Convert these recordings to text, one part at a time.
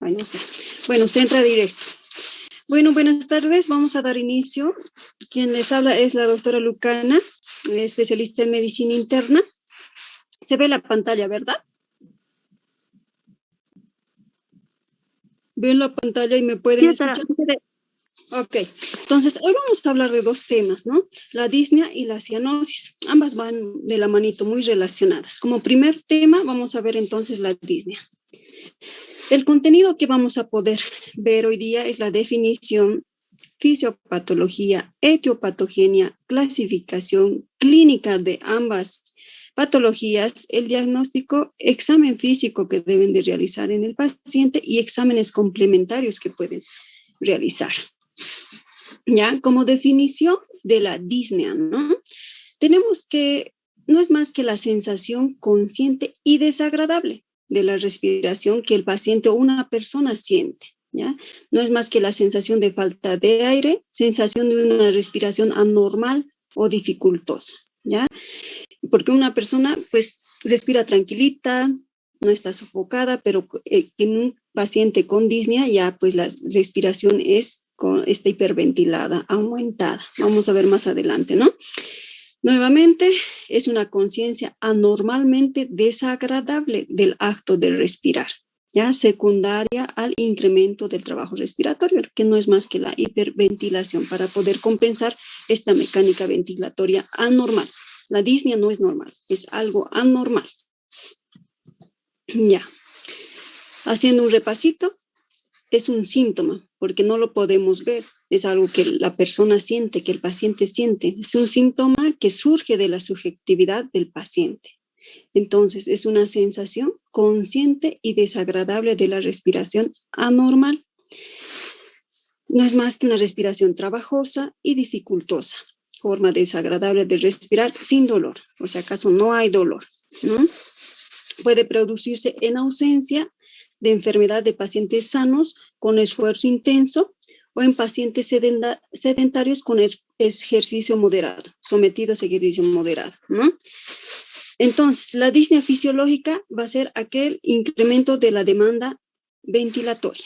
Ay, no sé. Bueno, se entra directo. Bueno, buenas tardes. Vamos a dar inicio. Quien les habla es la doctora Lucana, especialista en medicina interna. Se ve la pantalla, ¿verdad? Ven la pantalla y me pueden escuchar. Ok, entonces hoy vamos a hablar de dos temas, ¿no? La disnea y la cianosis. Ambas van de la manito, muy relacionadas. Como primer tema vamos a ver entonces la disnea. El contenido que vamos a poder ver hoy día es la definición, fisiopatología, etiopatogenia, clasificación clínica de ambas patologías, el diagnóstico, examen físico que deben de realizar en el paciente y exámenes complementarios que pueden realizar. Ya, como definición de la disnea, ¿no? Tenemos que, no es más que la sensación consciente y desagradable de la respiración que el paciente o una persona siente, ¿ya? No es más que la sensación de falta de aire, sensación de una respiración anormal o dificultosa, ¿ya? Porque una persona, pues, respira tranquilita, no está sofocada, pero en un paciente con disnea ya, pues, la respiración está hiperventilada, aumentada. Vamos a ver más adelante, ¿no? Nuevamente, es una conciencia anormalmente desagradable del acto de respirar, ya secundaria al incremento del trabajo respiratorio, que no es más que la hiperventilación para poder compensar esta mecánica ventilatoria anormal. La disnea no es normal, es algo anormal. Ya, haciendo un repasito, es un síntoma, porque no lo podemos ver, es algo que la persona siente, que el paciente siente, es un síntoma que surge de la subjetividad del paciente. Entonces, es una sensación consciente y desagradable de la respiración anormal. No es más que una respiración trabajosa y dificultosa, forma desagradable de respirar sin dolor, por si acaso no hay dolor, ¿no? Puede producirse en ausencia de enfermedad de pacientes sanos con esfuerzo intenso o en pacientes sedentarios con ejercicio moderado, sometidos a ejercicio moderado, ¿no? Entonces, la disnea fisiológica va a ser aquel incremento de la demanda ventilatoria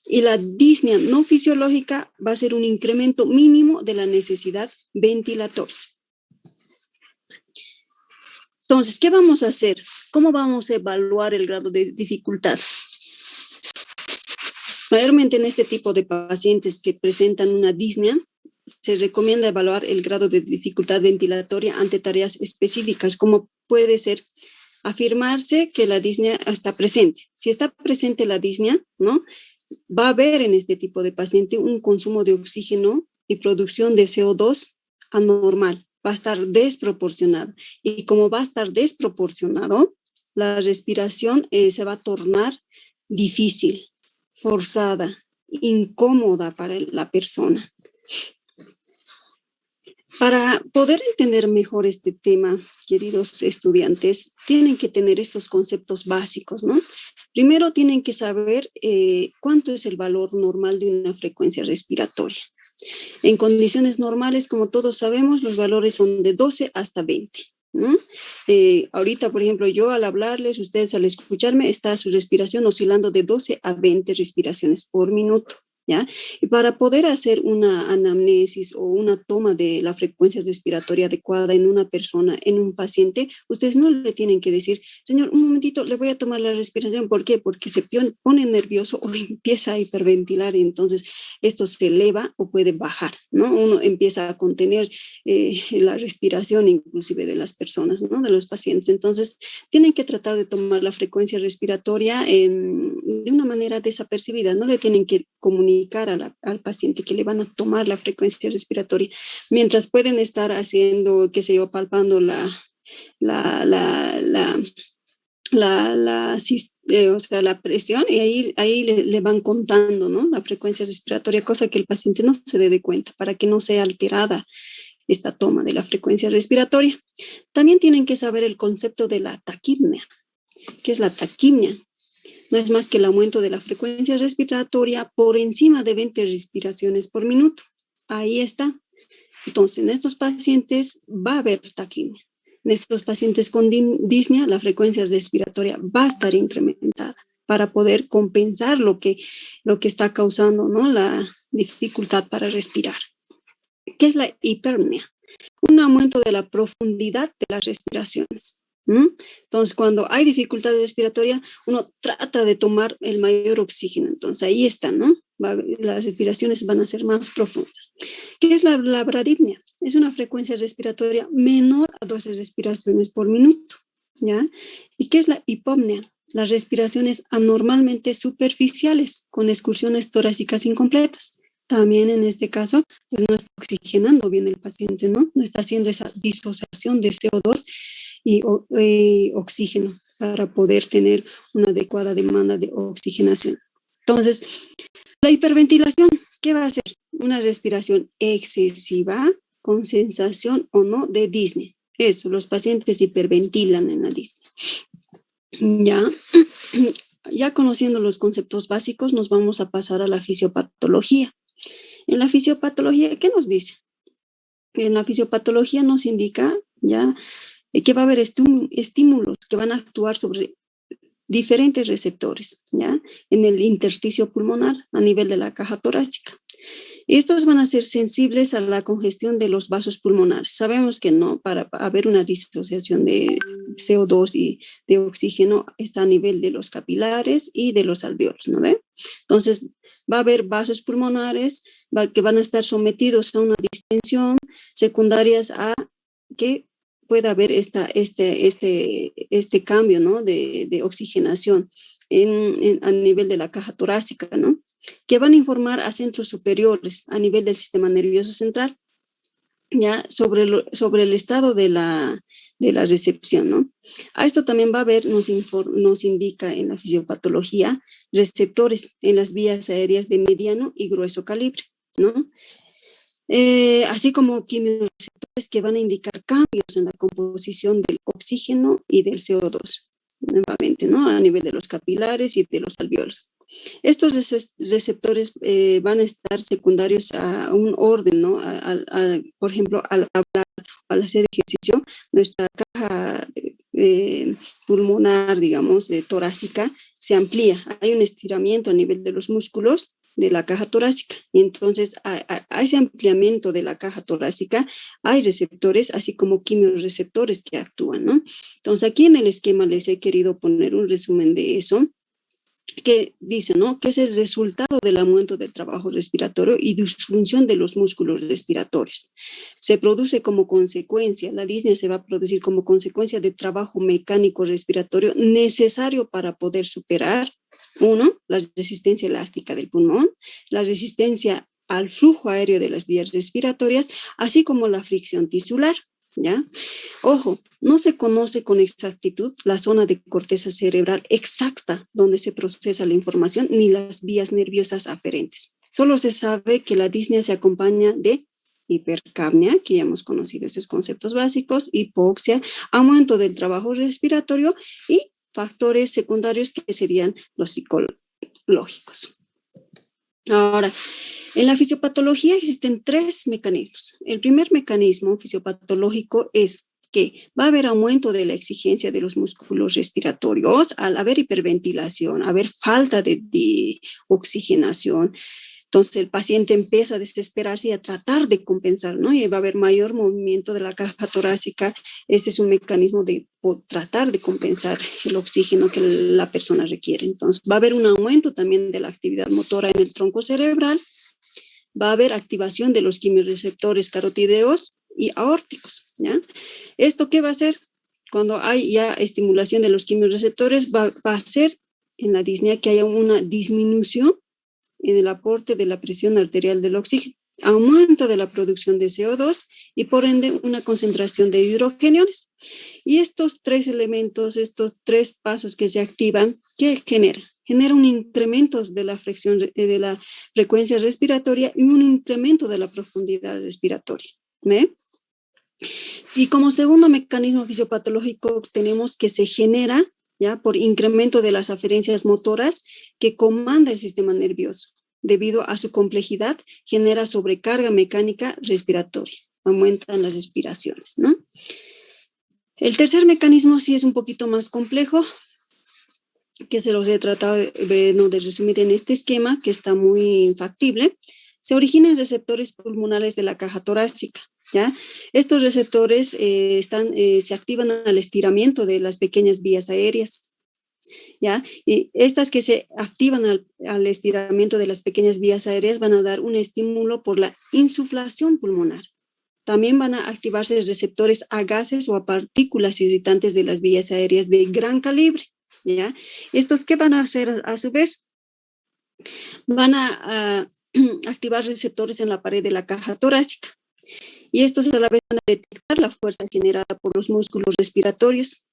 y la disnea no fisiológica va a ser un incremento mínimo de la necesidad ventilatoria. Entonces, ¿qué vamos a hacer? ¿Cómo vamos a evaluar el grado de dificultad? Mayormente en este tipo de pacientes que presentan una disnea, se recomienda evaluar el grado de dificultad ventilatoria ante tareas específicas, como puede ser afirmarse que la disnea está presente. Si está presente la disnea, ¿no? Va a haber en este tipo de paciente un consumo de oxígeno y producción de CO2 anormal. Va a estar desproporcionado. Y como va a estar desproporcionado, la respiración se va a tornar difícil, forzada, incómoda para la persona. Para poder entender mejor este tema, queridos estudiantes, tienen que tener estos conceptos básicos, ¿no? Primero tienen que saber cuánto es el valor normal de una frecuencia respiratoria. En condiciones normales, como todos sabemos, los valores son de 12 hasta 20, ¿no? Ahorita, por ejemplo, yo al hablarles, ustedes al escucharme, está su respiración oscilando de 12 a 20 respiraciones por minuto, ¿ya? Y para poder hacer una anamnesis o una toma de la frecuencia respiratoria adecuada en una persona, en un paciente, ustedes no le tienen que decir, señor, un momentito, le voy a tomar la respiración. ¿Por qué? Porque se pone nervioso o empieza a hiperventilar y entonces esto se eleva o puede bajar, ¿no? Uno empieza a contener la respiración inclusive de las personas, ¿no? De los pacientes. Entonces, tienen que tratar de tomar la frecuencia respiratoria de una manera desapercibida, no le tienen que comunicar al paciente que le van a tomar la frecuencia respiratoria, mientras pueden estar haciendo, qué sé yo, palpando o sea, la presión, y ahí le van contando, ¿no? La frecuencia respiratoria, cosa que el paciente no se dé cuenta, para que no sea alterada esta toma de la frecuencia respiratoria. También tienen que saber el concepto de la taquipnea. ¿Qué es la taquipnea? No es más que el aumento de la frecuencia respiratoria por encima de 20 respiraciones por minuto. Ahí está. Entonces, en estos pacientes va a haber taquipnea. En estos pacientes con disnea, la frecuencia respiratoria va a estar incrementada para poder compensar lo que está causando, ¿no?, la dificultad para respirar. ¿Qué es la hiperpnea? Un aumento de la profundidad de las respiraciones. Entonces, cuando hay dificultad respiratoria, uno trata de tomar el mayor oxígeno. Entonces, ahí está, ¿no? Las respiraciones van a ser más profundas. ¿Qué es la bradipnea? Es una frecuencia respiratoria menor a 12 respiraciones por minuto, ¿ya? ¿Y qué es la hipopnea? Las respiraciones anormalmente superficiales con excursiones torácicas incompletas. También en este caso, pues no está oxigenando bien el paciente, ¿no? No está haciendo esa disociación de CO2 y oxígeno para poder tener una adecuada demanda de oxigenación. Entonces, la hiperventilación, ¿qué va a hacer? Una respiración excesiva con sensación o no de disnea. Eso, los pacientes hiperventilan en la disnea. Ya conociendo los conceptos básicos, nos vamos a pasar a la fisiopatología. En la fisiopatología, ¿qué nos dice? En la fisiopatología nos indica ya que va a haber estímulos que van a actuar sobre diferentes receptores, ¿ya? En el intersticio pulmonar a nivel de la caja torácica. Estos van a ser sensibles a la congestión de los vasos pulmonares. Sabemos que no, para haber una disociación de CO2 y de oxígeno está a nivel de los capilares y de los alvéolos, ¿no ve? Entonces, va a haber vasos pulmonares que van a estar sometidos a una distensión secundarias a que pueda haber este cambio, ¿no?, de oxigenación a nivel de la caja torácica, ¿no?, que van a informar a centros superiores a nivel del sistema nervioso central, ya sobre el estado de la recepción, ¿no? A esto también va a haber, nos indica en la fisiopatología, receptores en las vías aéreas de mediano y grueso calibre, ¿no? Así como quimiorreceptores que van a indicar cambios en la composición del oxígeno y del CO2, nuevamente, ¿no?, a nivel de los capilares y de los alvéolos. Estos receptores van a estar secundarios a un orden, ¿no? Por ejemplo, al hablar, al hacer ejercicio, nuestra caja pulmonar, digamos, torácica, se amplía. Hay un estiramiento a nivel de los músculos de la caja torácica. Y entonces, a ese ampliamiento de la caja torácica hay receptores, así como quimiorreceptores que actúan, ¿no? Entonces, aquí en el esquema les he querido poner un resumen de eso, que dice, ¿no?, que es el resultado del aumento del trabajo respiratorio y disfunción de los músculos respiratorios. Se produce como consecuencia, la disnea se va a producir como consecuencia de trabajo mecánico respiratorio necesario para poder superar, uno, la resistencia elástica del pulmón, la resistencia al flujo aéreo de las vías respiratorias, así como la fricción tisular, ¿ya? Ojo, no se conoce con exactitud la zona de corteza cerebral exacta donde se procesa la información ni las vías nerviosas aferentes. Solo se sabe que la disnea se acompaña de hipercapnia, que ya hemos conocido esos conceptos básicos, hipoxia, aumento del trabajo respiratorio y factores secundarios que serían los psicológicos. Ahora, en la fisiopatología existen 3 mecanismos. El primer mecanismo fisiopatológico es que va a haber aumento de la exigencia de los músculos respiratorios al haber hiperventilación, haber falta de oxigenación. Entonces el paciente empieza a desesperarse y a tratar de compensar, ¿no? Y va a haber mayor movimiento de la caja torácica. Este es un mecanismo de tratar de compensar el oxígeno que la persona requiere. Entonces va a haber un aumento también de la actividad motora en el tronco cerebral. Va a haber activación de los quimiorreceptores carotideos y aórticos, ¿ya? ¿Esto qué va a hacer? Cuando hay ya estimulación de los quimiorreceptores, va a hacer en la disnea que haya una disminución en el aporte de la presión arterial del oxígeno, aumento de la producción de CO2 y por ende una concentración de hidrogeniones. Y estos 3 elementos, estos 3 pasos que se activan, ¿qué genera? Genera un incremento de la frecuencia respiratoria y un incremento de la profundidad respiratoria. ¿Ve? Y como segundo mecanismo fisiopatológico tenemos que se genera, ¿ya?, por incremento de las aferencias motoras que comanda el sistema nervioso. Debido a su complejidad, genera sobrecarga mecánica respiratoria. Aumentan las respiraciones, ¿no? El tercer mecanismo sí es un poquito más complejo. que se los he tratado de resumir en este esquema, que está muy factible, se originan receptores pulmonares de la caja torácica, ¿ya? Estos receptores se activan al estiramiento de las pequeñas vías aéreas, ¿ya? Y estas que se activan al estiramiento de las pequeñas vías aéreas van a dar un estímulo por la insuflación pulmonar. También van a activarse receptores a gases o a partículas irritantes de las vías aéreas de gran calibre, ¿ya? ¿Estos qué van a hacer a su vez? Van a activar receptores en la pared de la caja torácica. Y estos a la vez van a detectar la fuerza generada por los músculos respiratorios.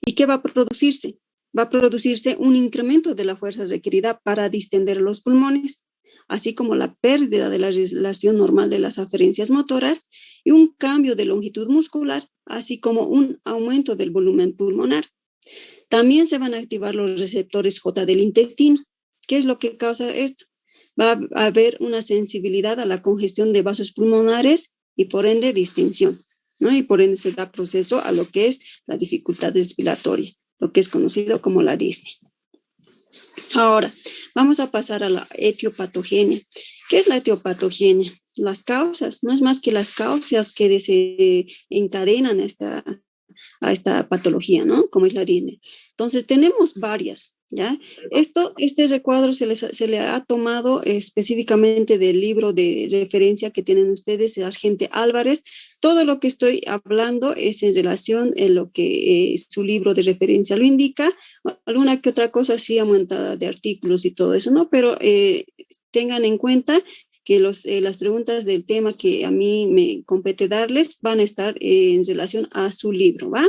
¿Y qué va a producirse? Va a producirse un incremento de la fuerza requerida para distender los pulmones, así como la pérdida de la relación normal de las aferencias motoras y un cambio de longitud muscular, así como un aumento del volumen pulmonar. También se van a activar los receptores J del intestino. ¿Qué es lo que causa esto? Va a haber una sensibilidad a la congestión de vasos pulmonares y por ende distensión, ¿no? Y por ende se da proceso a lo que es la dificultad respiratoria, lo que es conocido como la disnea. Ahora, vamos a pasar a la etiopatogenia. ¿Qué es la etiopatogenia? Las causas, no es más que las causas que se encadenan a esta patología, ¿no? Como es la disnea. Entonces, tenemos varias, ¿ya? Este recuadro se le ha tomado específicamente del libro de referencia que tienen ustedes, de Argente Álvarez. Todo lo que estoy hablando es en relación a lo que su libro de referencia lo indica. Alguna que otra cosa sí aumentada de artículos y todo eso, ¿no? Pero tengan en cuenta que las preguntas del tema que a mí me compete darles van a estar en relación a su libro, ¿va?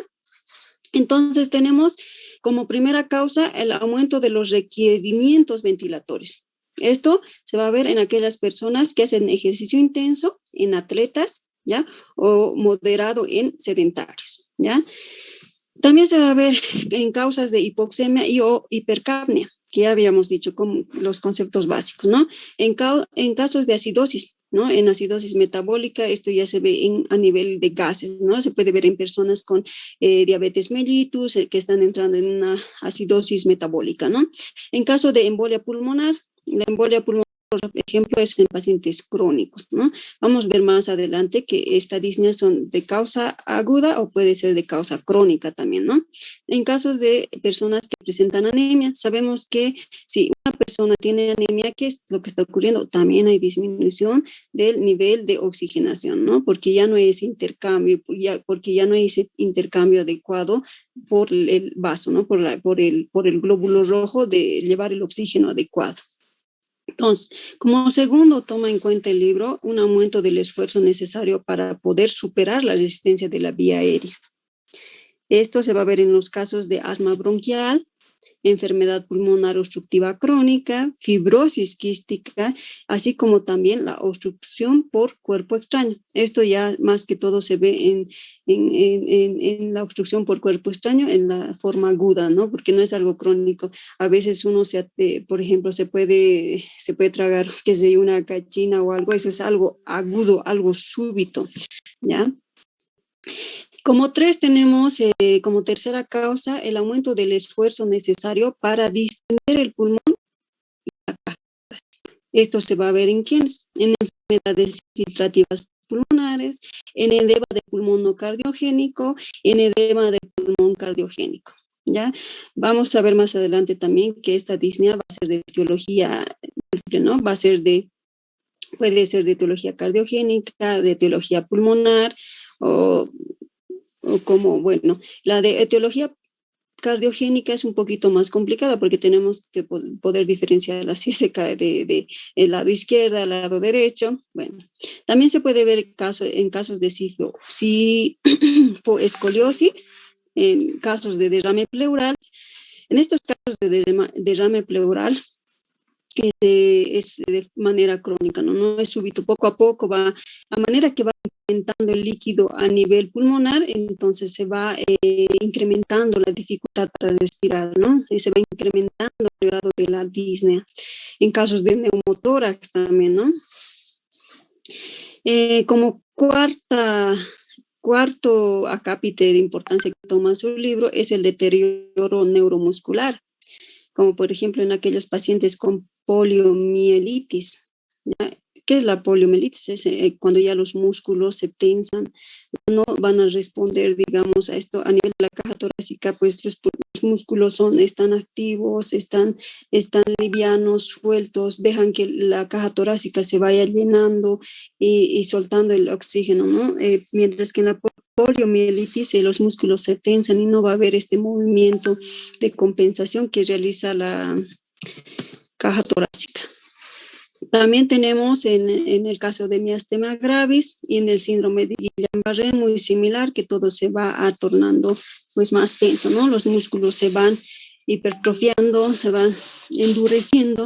Entonces tenemos como primera causa el aumento de los requerimientos ventilatorios. Esto se va a ver en aquellas personas que hacen ejercicio intenso, en atletas, ¿ya? O moderado en sedentarios, ¿ya? También se va a ver en causas de hipoxemia y o hipercapnia, que ya habíamos dicho como los conceptos básicos, ¿no? En casos de acidosis, ¿no? En acidosis metabólica, esto ya se ve a nivel de gases, ¿no? Se puede ver en personas con diabetes mellitus, que están entrando en una acidosis metabólica, ¿no? En caso de embolia pulmonar, la embolia pulmonar, por ejemplo, es en pacientes crónicos, ¿no? Vamos a ver más adelante que estas disneas son de causa aguda o puede ser de causa crónica también, ¿no? En casos de personas que presentan anemia, sabemos que si una persona tiene anemia, ¿qué es lo que está ocurriendo? También hay disminución del nivel de oxigenación, ¿no? Porque ya no es intercambio, porque ya no hay ese intercambio adecuado por el vaso, ¿no? Por el glóbulo rojo de llevar el oxígeno adecuado. Entonces, como segundo, toma en cuenta el libro un aumento del esfuerzo necesario para poder superar la resistencia de la vía aérea. Esto se va a ver en los casos de asma bronquial, enfermedad pulmonar obstructiva crónica, fibrosis quística, así como también la obstrucción por cuerpo extraño. Esto ya más que todo se ve en la obstrucción por cuerpo extraño en la forma aguda, ¿no? Porque no es algo crónico. A veces uno, por ejemplo, se puede tragar, que sea una cachina o algo, eso es algo agudo, algo súbito, ¿ya? Como tres tenemos como tercera causa el aumento del esfuerzo necesario para distender el pulmón. Esto se va a ver en quiénes, en enfermedades infiltrativas pulmonares, en edema de pulmón no cardiogénico, en edema de pulmón cardiogénico. ¿Ya? Vamos a ver más adelante también que esta disnea va a ser de etiología múltiple, ¿no? Puede ser de etiología cardiogénica, de etiología pulmonar o como, bueno, la de etiología cardiogénica es un poquito más complicada porque tenemos que poder diferenciarla si se cae de el lado izquierdo al lado derecho. Bueno, también se puede ver en casos de escoliosis, en casos de derrame pleural. En estos casos de derrame pleural, es de manera crónica, ¿no? No es súbito, poco a poco va, a manera que va incrementando el líquido a nivel pulmonar, entonces se va incrementando la dificultad para respirar, ¿no? Y se va incrementando el grado de la disnea. En casos de neumotórax también, ¿no? Como cuarto acápite de importancia que toma su libro es el deterioro neuromuscular. como por ejemplo en aquellos pacientes con poliomielitis, ¿ya? ¿Qué es la poliomielitis? Es cuando ya los músculos se tensan, no van a responder, digamos, a esto a nivel de la caja torácica, pues los músculos están activos, están livianos, sueltos, dejan que la caja torácica se vaya llenando y soltando el oxígeno, ¿no? Mientras que en la poliomielitis los músculos se tensan y no va a haber este movimiento de compensación que realiza la caja torácica. También tenemos en el caso de miastenia gravis y en el síndrome de Guillain-Barré muy similar, que todo se va tornando pues más tenso, ¿no? Los músculos se van hipertrofiando, se van endureciendo.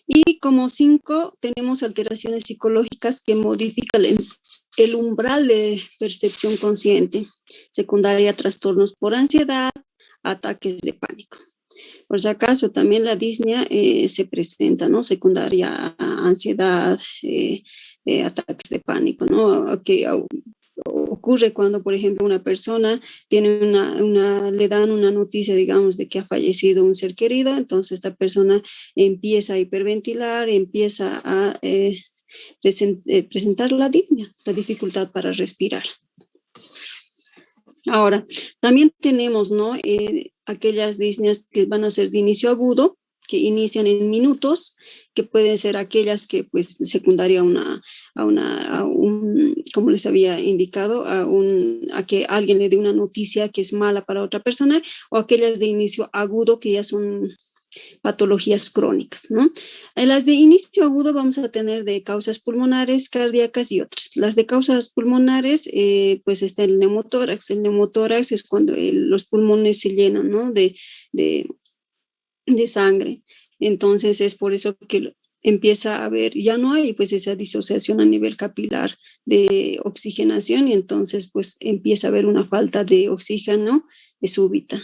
Y como 5 tenemos alteraciones psicológicas que modifican el umbral de percepción consciente, secundaria trastornos por ansiedad, ataques de pánico. Por si acaso, también la disnea se presenta, ¿no? Secundaria a ansiedad, ataques de pánico, ¿no? Que ocurre cuando, por ejemplo, una persona tiene le dan una noticia, digamos, de que ha fallecido un ser querido, entonces esta persona empieza a hiperventilar, empieza a presentar la disnea, la dificultad para respirar. Ahora, también tenemos, ¿no? Aquellas disneas que van a ser de inicio agudo, que inician en minutos, que pueden ser aquellas que, pues, secundaria a un, como les había indicado, a que alguien le dé una noticia que es mala para otra persona, o aquellas de inicio agudo que ya son patologías crónicas, ¿no? En las de inicio agudo vamos a tener de causas pulmonares, cardíacas y otras. Las de causas pulmonares, pues está el neumotórax. El neumotórax es cuando los pulmones se llenan, ¿no? de sangre. Entonces es por eso que empieza a haber, ya no hay pues esa disociación a nivel capilar de oxigenación y entonces pues empieza a haber una falta de oxígeno súbita.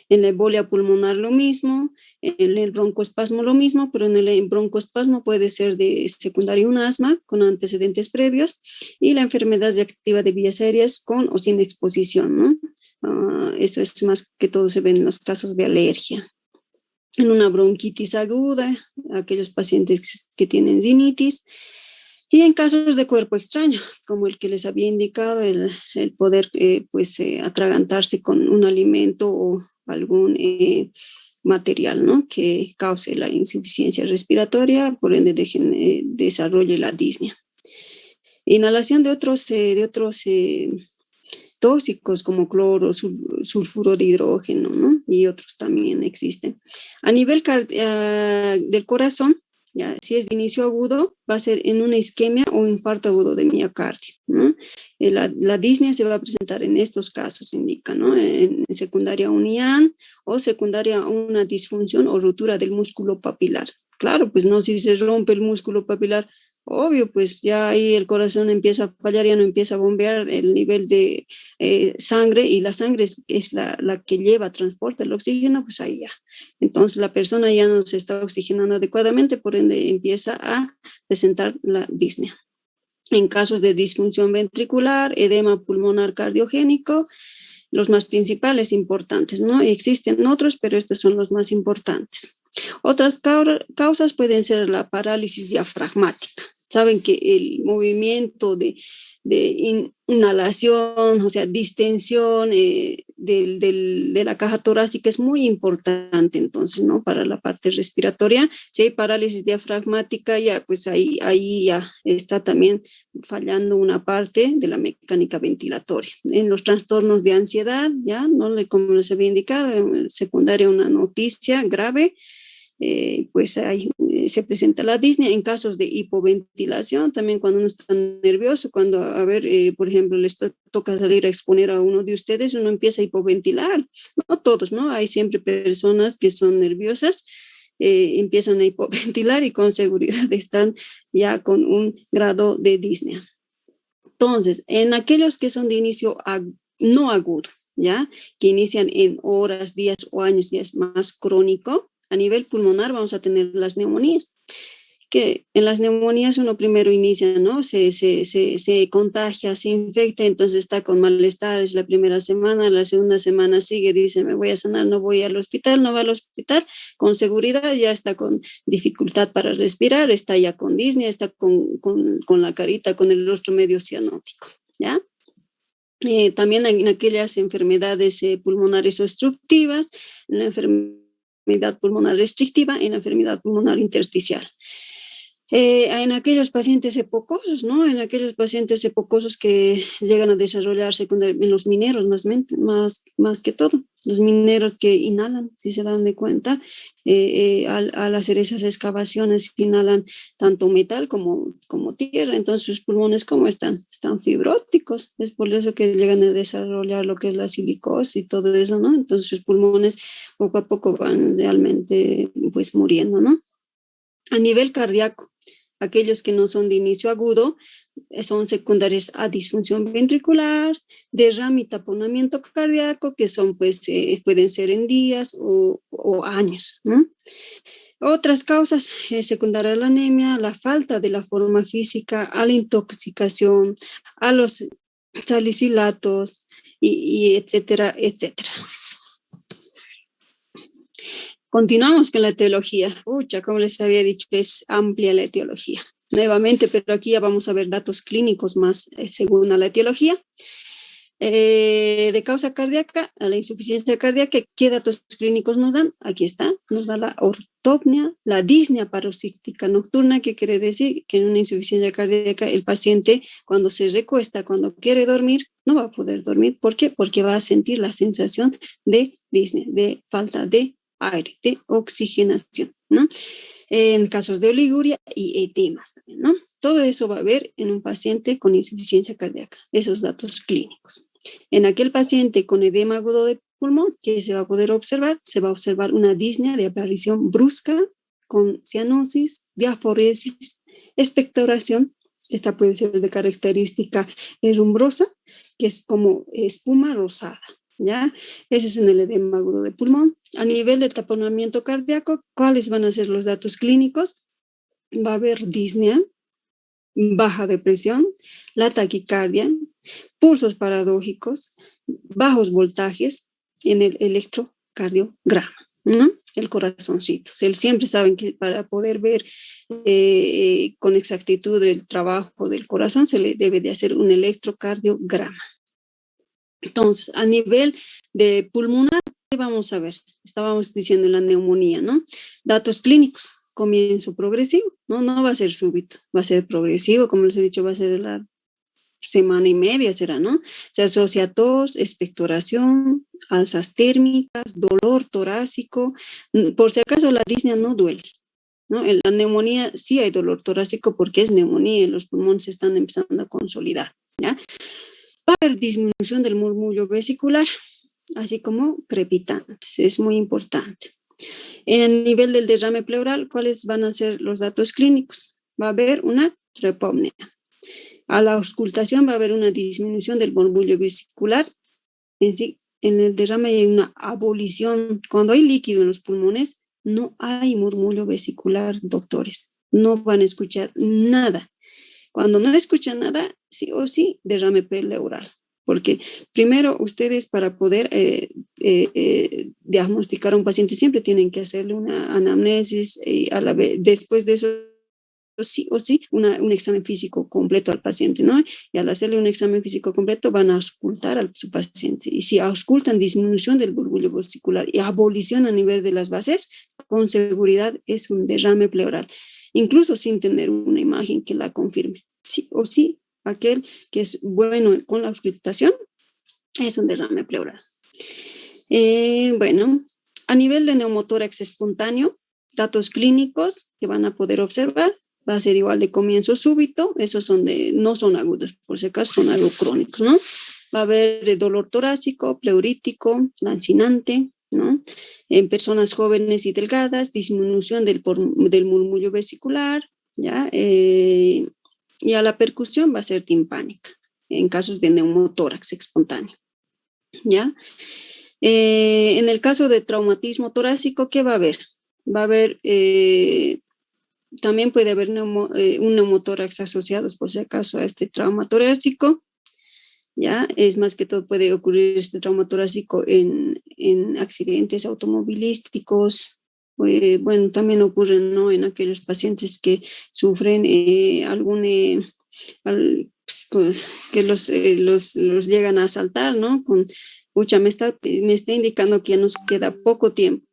En la ebolia pulmonar lo mismo, en el broncoespasmo lo mismo, pero en el broncoespasmo puede ser de secundario un asma con antecedentes previos y la enfermedad reactiva de vías aéreas con o sin exposición, ¿no? Eso es más que todo se ve en los casos de alergia. En una bronquitis aguda, aquellos pacientes que tienen rinitis, y en casos de cuerpo extraño, como el que les había indicado, el poder atragantarse con un alimento o algún material, ¿no? Que cause la insuficiencia respiratoria, por ende desarrolle la disnea. Inhalación de otros tóxicos como cloro, sulfuro de hidrógeno, ¿no? Y otros también existen. A nivel del corazón, ya, si es de inicio agudo, va a ser en una isquemia o infarto agudo de miocardio, ¿no? La disnea se va a presentar en estos casos, indica, ¿no? En secundaria un IAN o secundaria una disfunción o rotura del músculo papilar. Claro, pues no, si se rompe el músculo papilar, obvio, pues ya ahí el corazón empieza a fallar, ya no empieza a bombear el nivel de sangre y la sangre es la que transporta el oxígeno, pues ahí ya. Entonces la persona ya no se está oxigenando adecuadamente, por ende empieza a presentar la disnea. En casos de disfunción ventricular, edema pulmonar cardiogénico, los más principales importantes, ¿no? Existen otros, pero estos son los más importantes. Otras causas pueden ser la parálisis diafragmática. Saben que el movimiento de inhalación, o sea, distensión de la caja torácica es muy importante, entonces, ¿no? Para la parte respiratoria, si hay parálisis diafragmática, ya, pues ahí ya está también fallando una parte de la mecánica ventilatoria. En los trastornos de ansiedad, ya, ¿no? Como les había indicado, en secundaria una noticia grave, pues ahí se presenta la disnea. En casos de hipoventilación, también cuando uno está nervioso, cuando, por ejemplo, les toca salir a exponer a uno de ustedes, uno empieza a hipoventilar, no todos, ¿no? Hay siempre personas que son nerviosas, empiezan a hipoventilar y con seguridad están ya con un grado de disnea. Entonces, en aquellos que son de inicio no agudo, ¿ya? Que inician en horas, días o años, ya es más crónico. A nivel pulmonar vamos a tener las neumonías, que en las neumonías uno primero inicia, ¿no? Se contagia, se infecta, entonces está con malestar, es la primera semana, la segunda semana sigue, dice, me voy a sanar, no voy al hospital, no va al hospital, con seguridad ya está con dificultad para respirar, está ya con disnea, está con la carita, con el rostro medio cianótico, ¿ya? También en aquellas enfermedades pulmonares obstructivas, en la enfermedad pulmonar restrictiva, en la enfermedad pulmonar intersticial. En aquellos pacientes epocosos, ¿no? En aquellos pacientes epocosos que llegan a desarrollarse en los mineros, más que todo, los mineros que inhalan, si se dan de cuenta, al hacer esas excavaciones, inhalan tanto metal como tierra, entonces sus pulmones, ¿cómo están? Están fibróticos, es por eso que llegan a desarrollar lo que es la silicosis y todo eso, ¿no? Entonces sus pulmones poco a poco van realmente, pues, muriendo, ¿no? A nivel cardíaco, aquellos que no son de inicio agudo son secundarios a disfunción ventricular, derrame y taponamiento cardíaco, que son, pues, pueden ser en días o años, ¿no? Otras causas secundarias a la anemia, la falta de la forma física, a la intoxicación, a los salicilatos, y etcétera, etcétera. Continuamos con la etiología. Pucha, como les había dicho, es amplia la etiología. Nuevamente, pero aquí ya vamos a ver datos clínicos más según a la etiología. De causa cardíaca a la insuficiencia cardíaca, ¿qué datos clínicos nos dan? Aquí está, nos da la ortopnia, la disnea paroxística nocturna, que quiere decir que en una insuficiencia cardíaca el paciente cuando se recuesta, cuando quiere dormir, no va a poder dormir. ¿Por qué? Porque va a sentir la sensación de disnea, de falta de aire, de oxigenación, ¿no? En casos de oliguria y edemas también, ¿no? Todo eso va a haber en un paciente con insuficiencia cardíaca, esos datos clínicos. En aquel paciente con edema agudo de pulmón, ¿qué se va a poder observar? Se va a observar una disnea de aparición brusca con cianosis, diaforesis, expectoración. Esta puede ser de característica rumbrosa, que es como espuma rosada, ¿ya? Eso es en el edema agudo de pulmón. A nivel de taponamiento cardíaco, ¿cuáles van a ser los datos clínicos? Va a haber disnea, baja de presión, la taquicardia, pulsos paradójicos, bajos voltajes en el electrocardiograma, ¿no? El corazoncito. Siempre saben que para poder ver con exactitud el trabajo del corazón se le debe de hacer un electrocardiograma. Entonces, a nivel de pulmonar, ¿qué vamos a ver? Estábamos diciendo en la neumonía, ¿no? Datos clínicos, comienzo progresivo, ¿no? No va a ser súbito, va a ser progresivo, como les he dicho, va a ser la semana y media, será, ¿no? Se asocia a tos, expectoración, alzas térmicas, dolor torácico. Por si acaso, la disnea no duele, ¿no? En la neumonía sí hay dolor torácico porque es neumonía y los pulmones se están empezando a consolidar, ¿ya? Va a haber disminución del murmullo vesicular, así como crepitantes, es muy importante. En el nivel del derrame pleural, ¿cuáles van a ser los datos clínicos? Va a haber una trepopnea. A la auscultación va a haber una disminución del murmullo vesicular. En el derrame hay una abolición. Cuando hay líquido en los pulmones, no hay murmullo vesicular, doctores. No van a escuchar nada. Cuando no escuchan nada, sí o sí, derrame pleural. Porque primero ustedes para poder diagnosticar a un paciente siempre tienen que hacerle una anamnesis y a la vez, después de eso sí o sí un examen físico completo al paciente, ¿no? Y al hacerle un examen físico completo van a auscultar a su paciente. Y si auscultan disminución del bulbo vesicular y abolición a nivel de las bases, con seguridad es un derrame pleural, incluso sin tener una imagen que la confirme. Sí o sí, aquel que es bueno con la auscultación es un derrame pleural. Bueno, a nivel de neumotórax espontáneo, datos clínicos que van a poder observar, va a ser igual de comienzo súbito, esos no son agudos, por si acaso son algo crónicos, ¿no? Va a haber dolor torácico, pleurítico, lancinante, ¿no? En personas jóvenes y delgadas, disminución del murmullo vesicular, ¿ya? Y a la percusión va a ser timpánica, en casos de neumotórax espontáneo, ¿ya? En el caso de traumatismo torácico, ¿qué va a haber? Va a haber También puede haber un neumotórax asociado, por si acaso, a este trauma torácico. Ya, es más que todo puede ocurrir este trauma torácico en accidentes automovilísticos. Bueno, también ocurre, ¿no?, en aquellos pacientes que sufren que los llegan a asaltar, ¿no? Pucha, me está indicando que ya nos queda poco tiempo.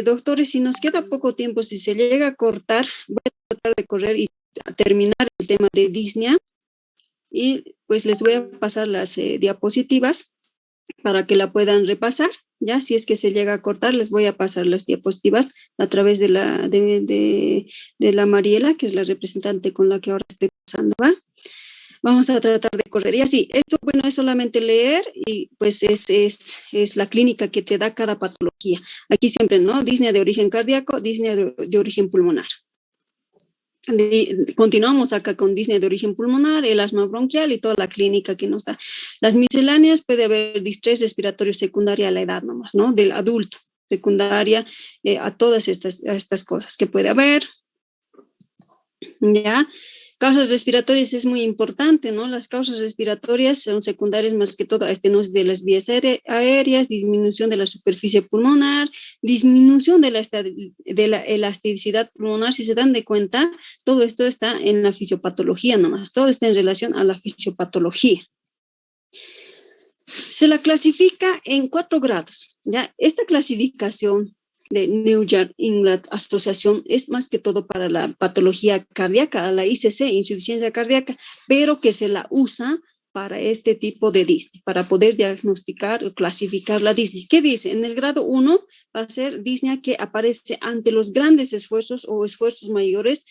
Doctores, si nos queda poco tiempo, si se llega a cortar, voy a tratar de correr y terminar el tema de disnea. Y pues les voy a pasar las diapositivas para que la puedan repasar. Ya, si es que se llega a cortar, les voy a pasar las diapositivas a través de la Mariela, que es la representante con la que ahora estoy pasando, ¿va? Vamos a tratar de correr. Y así, esto, bueno, es solamente leer y pues es la clínica que te da cada patología. Aquí siempre, ¿no? Disnea de origen cardíaco, disnea de origen pulmonar. Continuamos acá con disnea de origen pulmonar, el asma bronquial y toda la clínica que nos da. Las misceláneas, puede haber distrés respiratorio secundaria a la edad nomás, ¿no? Del adulto, secundaria, a todas estas cosas que puede haber, ¿ya? Causas respiratorias es muy importante, ¿no? Las causas respiratorias son secundarias más que todo a estenosis de las vías aéreas, disminución de la superficie pulmonar, disminución de la elasticidad pulmonar. Si se dan de cuenta, todo esto está en la fisiopatología nomás, todo está en relación a la fisiopatología. Se la clasifica en 4 grados, ¿ya? Esta clasificación de New York England Asociación es más que todo para la patología cardíaca, la ICC, insuficiencia cardíaca, pero que se la usa para este tipo de disnea, para poder diagnosticar o clasificar la disnea. ¿Qué dice? En el grado 1 va a ser disnea que aparece ante los grandes esfuerzos o esfuerzos mayores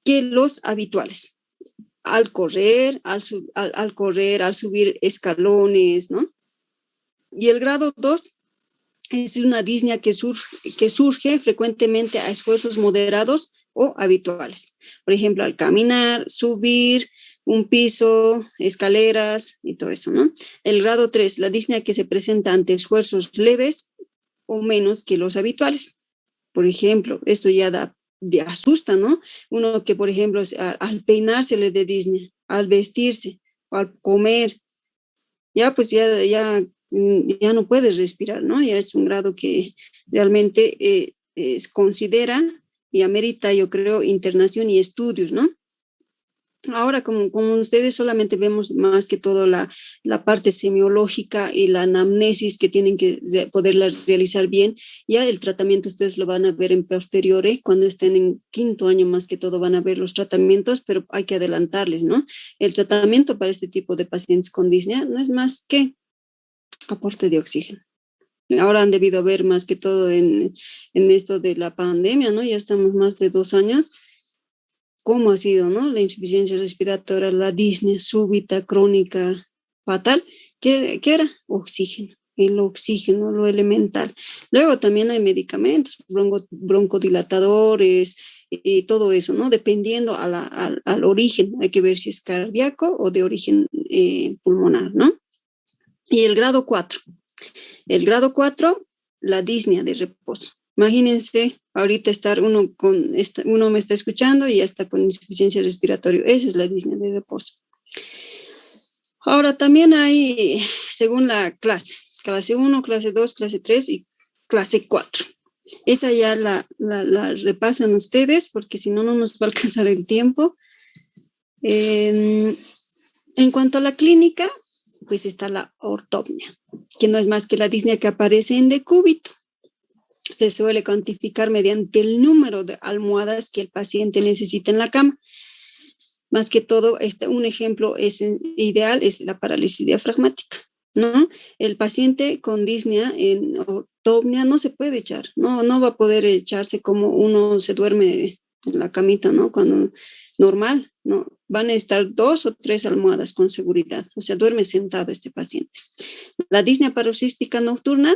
que los habituales. Al correr, al subir escalones, ¿no? Y el grado 2 es una disnea que surge frecuentemente a esfuerzos moderados o habituales. Por ejemplo, al caminar, subir un piso, escaleras y todo eso, ¿no? El grado 3, la disnea que se presenta ante esfuerzos leves o menos que los habituales. Por ejemplo, esto ya asusta, ¿no? Uno que, por ejemplo, al peinarse le dé disnea, al vestirse, o al comer, ya pues ya no puedes respirar, ¿no? Ya es un grado que realmente considera y amerita, yo creo, internación y estudios, ¿no? Ahora, como ustedes solamente vemos más que todo la parte semiológica y la anamnesis que tienen que poderla realizar bien, ya el tratamiento ustedes lo van a ver en posteriores, cuando estén en 5º año más que todo van a ver los tratamientos, pero hay que adelantarles, ¿no? El tratamiento para este tipo de pacientes con disnea no es más que aporte de oxígeno. Ahora han debido ver más que todo en esto de la pandemia, ¿no? Ya estamos más de 2 años. ¿Cómo ha sido, no? La insuficiencia respiratoria, la disnea súbita, crónica, fatal. ¿Qué era? Oxígeno. El oxígeno, lo elemental. Luego también hay medicamentos, broncodilatadores y todo eso, ¿no? Dependiendo al origen. Hay que ver si es cardíaco o de origen pulmonar, ¿no? Y el grado 4. El grado 4, la disnea de reposo. Imagínense ahorita uno me está escuchando y ya está con insuficiencia respiratoria. Esa es la disnea de reposo. Ahora también hay, según la clase 1, clase 2, clase 3 y clase 4. Esa ya la repasan ustedes porque si no, no nos va a alcanzar el tiempo. En cuanto a la clínica, pues está la ortopnia, que no es más que la disnea que aparece en decúbito. Se suele cuantificar mediante el número de almohadas que el paciente necesita en la cama. Más que todo, un ejemplo ideal es la parálisis diafragmática, ¿no? El paciente con disnea en ortopnia no se puede echar, no va a poder echarse como uno se duerme en la camita, ¿no? Cuando normal, ¿no? Van a estar 2 o 3 almohadas con seguridad, o sea, duerme sentado este paciente. La disnea paroxística nocturna,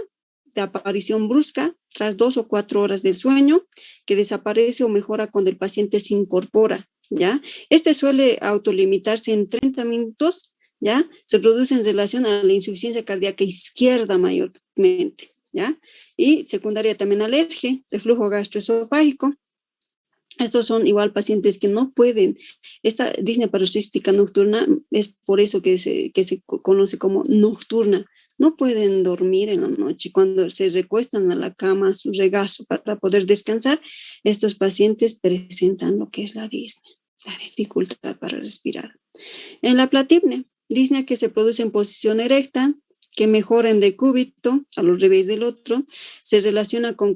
de aparición brusca, tras 2 o 4 horas de sueño, que desaparece o mejora cuando el paciente se incorpora, ¿ya? Suele autolimitarse en 30 minutos, ¿ya? Se produce en relación a la insuficiencia cardíaca izquierda mayormente, ¿ya? Y secundaria también alergia, reflujo gastroesofágico. Estos son igual pacientes que no pueden, esta disnea paroxística nocturna es por eso que se conoce como nocturna. No pueden dormir en la noche. Cuando se recuestan a la cama, a su regazo para poder descansar, estos pacientes presentan lo que es la disnea, la dificultad para respirar. En la platipnea, disnea que se produce en posición erecta, que mejora en decúbito, a los revés del otro, se relaciona con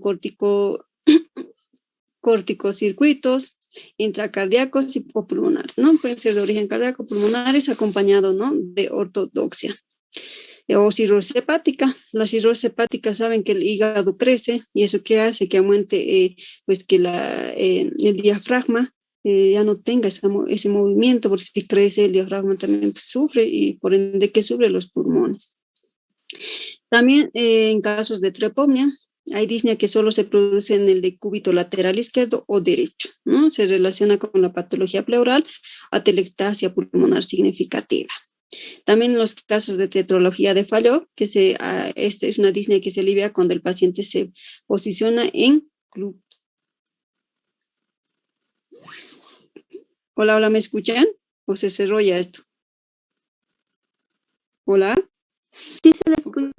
corticocircuitos intracardíacos y pulmonares, ¿no? Pueden ser de origen cardíaco, pulmonares, acompañado, ¿no?, de ortodoxia. O cirrosis hepática. La cirrosis hepática saben que el hígado crece y eso que hace que aumente, pues que el diafragma ya no tenga ese movimiento, porque si crece el diafragma también pues, sufre y por ende que sufre los pulmones. También en casos de trepomnia, hay disnea que solo se produce en el decúbito lateral izquierdo o derecho, ¿no? Se relaciona con la patología pleural, atelectasia pulmonar significativa. También en los casos de tetralogía de Fallot, esta es una disnea que se alivia cuando el paciente se posiciona en club. Hola, hola, ¿me escuchan? ¿O se cerró ya esto? ¿Hola? Sí, se la escucha.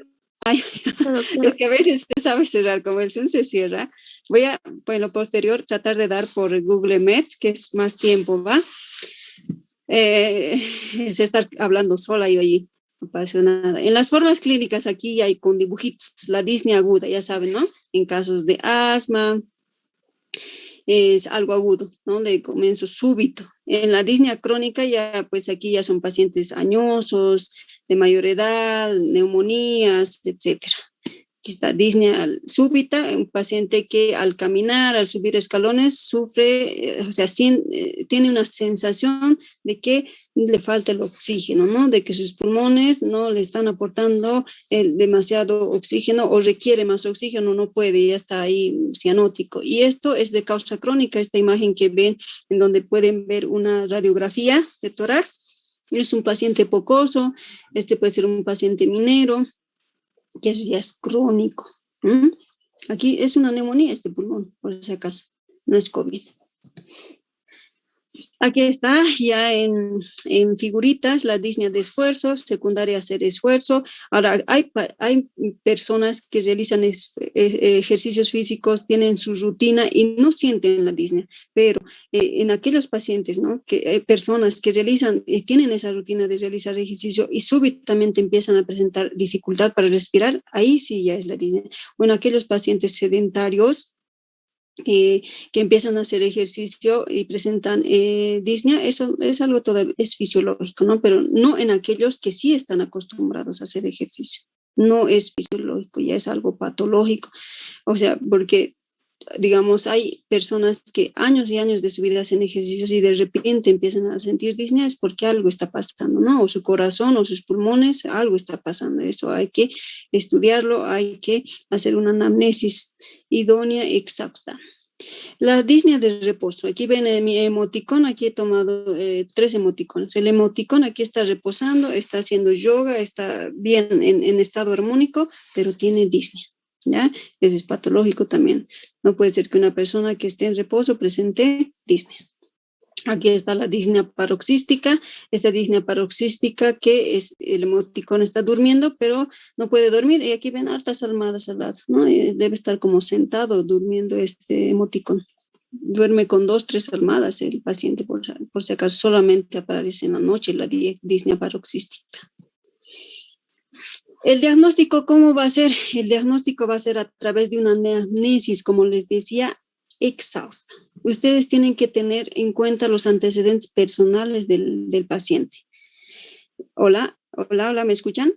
Ay, es que a veces se sabe cerrar, como el Zoom se cierra. Voy a, en lo posterior, tratar de dar por Google Meet, que es más tiempo, ¿va? Es estar hablando sola yo allí, no pasa nada. En las formas clínicas aquí hay con dibujitos, la disnea aguda, ya saben, ¿no? En casos de asma, es algo agudo, ¿no? De comienzo súbito. En la disnea crónica ya, pues aquí ya son pacientes añosos, de mayor edad, neumonías, etcétera. Aquí está disnea súbita, un paciente que al caminar, al subir escalones, sufre, o sea, tiene una sensación de que le falta el oxígeno, ¿no? De que sus pulmones no le están aportando demasiado oxígeno o requiere más oxígeno, no puede, ya está ahí cianótico. Y esto es de causa crónica, esta imagen que ven, en donde pueden ver una radiografía de tórax. Es un paciente pocoso, este puede ser un paciente minero, que eso ya es crónico. Aquí es una neumonía este pulmón, por si acaso, no es COVID. Aquí está ya en figuritas la disnea de esfuerzo, secundaria a hacer esfuerzo. Ahora, hay personas que realizan ejercicios físicos, tienen su rutina y no sienten la disnea, pero en aquellos pacientes, ¿no? Personas que realizan, tienen esa rutina de realizar ejercicio y súbitamente empiezan a presentar dificultad para respirar, ahí sí ya es la disnea. Bueno, aquellos pacientes sedentarios, que empiezan a hacer ejercicio y presentan disnea, eso es algo todavía es fisiológico, ¿no? Pero no en aquellos que sí están acostumbrados a hacer ejercicio. No es fisiológico, ya es algo patológico. O sea, porque, digamos, hay personas que años y años de su vida hacen ejercicios y de repente empiezan a sentir disnea, es porque algo está pasando, ¿no? O su corazón o sus pulmones, algo está pasando. Eso hay que estudiarlo, hay que hacer una anamnesis idónea, exhausta. La disnea de reposo. Aquí ven mi emoticón, aquí he tomado 3 emoticones. El emoticón aquí está reposando, está haciendo yoga, está bien en estado armónico, pero tiene disnea. ¿Ya? Eso es patológico también. No puede ser que una persona que esté en reposo presente disnea. Aquí está la disnea paroxística, esta disnea paroxística que es el emoticón está durmiendo, pero no puede dormir. Y aquí ven hartas almohadas al lado, ¿no? Debe estar como sentado durmiendo este emoticón. Duerme con 2, 3 almohadas el paciente, por si acaso solamente aparece en la noche la disnea paroxística. El diagnóstico, ¿cómo va a ser? El diagnóstico va a ser a través de una anamnesis, como les decía, exhausta. Ustedes tienen que tener en cuenta los antecedentes personales del paciente. Hola, hola, hola, ¿me escuchan?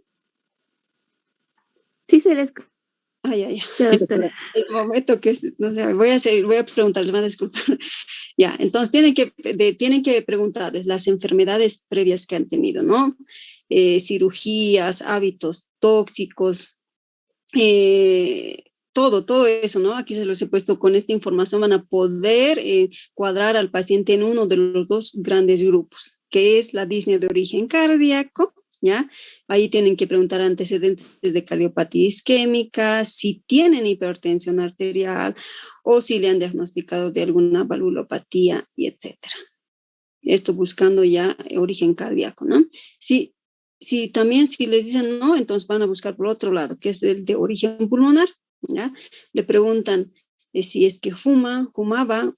Sí, se les escucha. Ay. El momento que, no sé, voy a preguntarles, me van a disculpar. Ya, entonces tienen que preguntarles las enfermedades previas que han tenido, ¿no? Cirugías, hábitos tóxicos, todo eso, ¿no? Aquí se los he puesto con esta información, van a poder cuadrar al paciente en uno de los 2 grandes grupos, que es la disnea de origen cardíaco ¿ya? Ahí tienen que preguntar antecedentes de cardiopatía isquémica, si tienen hipertensión arterial o si le han diagnosticado de alguna valvulopatía y etcétera. Esto buscando ya origen cardíaco, ¿no? Si también si les dicen no, entonces van a buscar por otro lado, que es el de origen pulmonar, ¿ya? Le preguntan si es que fumaba